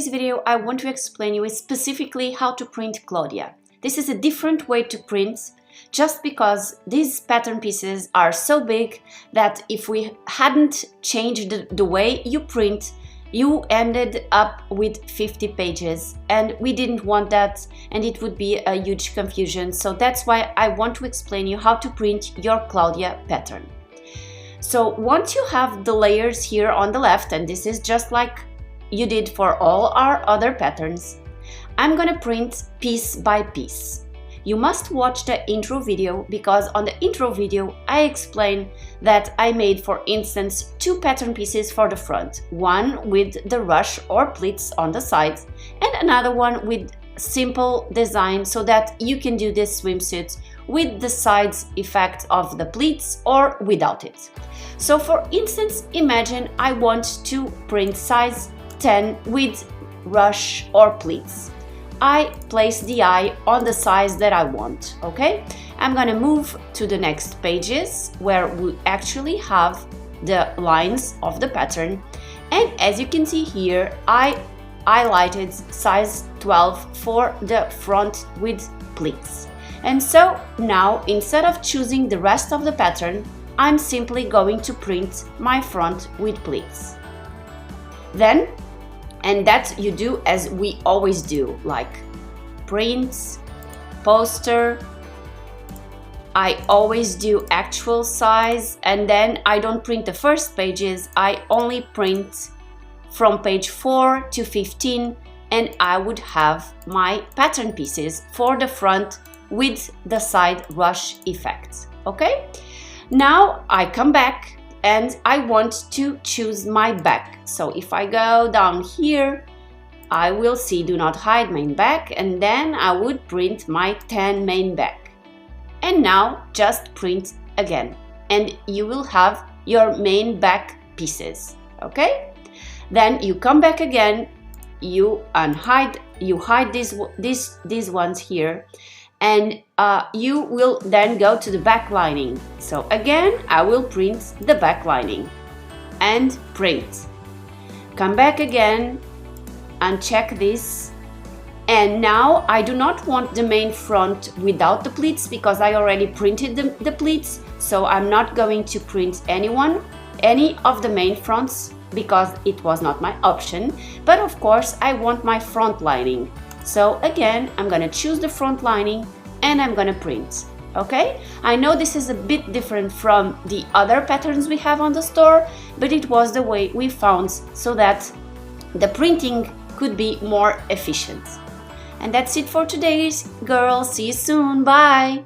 video I want to explain you specifically how to print 𝗀𝗂𝗂𝗂. This is a different way to print, just because these pattern pieces are so big that if we hadn't changed the way you print, you ended up with 50 pages, and we didn't want that, and it would be a huge confusion. So that's why I want to explain you how to print your 𝗀𝗂𝗂𝗂 pattern. So once you have the layers here on the left, and this is just like you did for all our other patterns, I'm gonna print piece by piece. You must watch the intro video, because on the intro video I explain that I made, for instance, 2 pattern pieces for the front, one with the ruche or pleats on the sides and another one with simple design, so that you can do this swimsuit with the sides effect of the pleats or without it. So for instance, imagine I want to print size 10 with ruche or pleats. I place the eye on the size that I want, okay? I'm gonna move to the next pages where we actually have the lines of the pattern, and as you can see here, I highlighted size 12 for the front with pleats. And so now, instead of choosing the rest of the pattern, I'm simply going to print my front with pleats. Then, and that you do as we always do, like prints, poster, I always do actual size, and then I don't print the first pages, I only print from page 4 to 15, and I would have my pattern pieces for the front with the side ruche effect, okay? Now I come back and I want to choose my back. So if I go down here, I will see do not hide main back, and then I would print my 10 main back. And now just print again, and you will have your main back pieces, okay? Then you come back again, you hide these ones here, and you will then go to the back lining. So again, I will print the back lining and print. Come back again and check this. And now I do not want the main front without the pleats, because I already printed the pleats. So I'm not going to print any of the main fronts, because it was not my option. But of course I want my front lining. So again, I'm gonna choose the front lining and I'm gonna print, okay? I know this is a bit different from the other patterns we have on the store, but it was the way we found so that the printing could be more efficient. And that's it for today, girls. See you soon. Bye!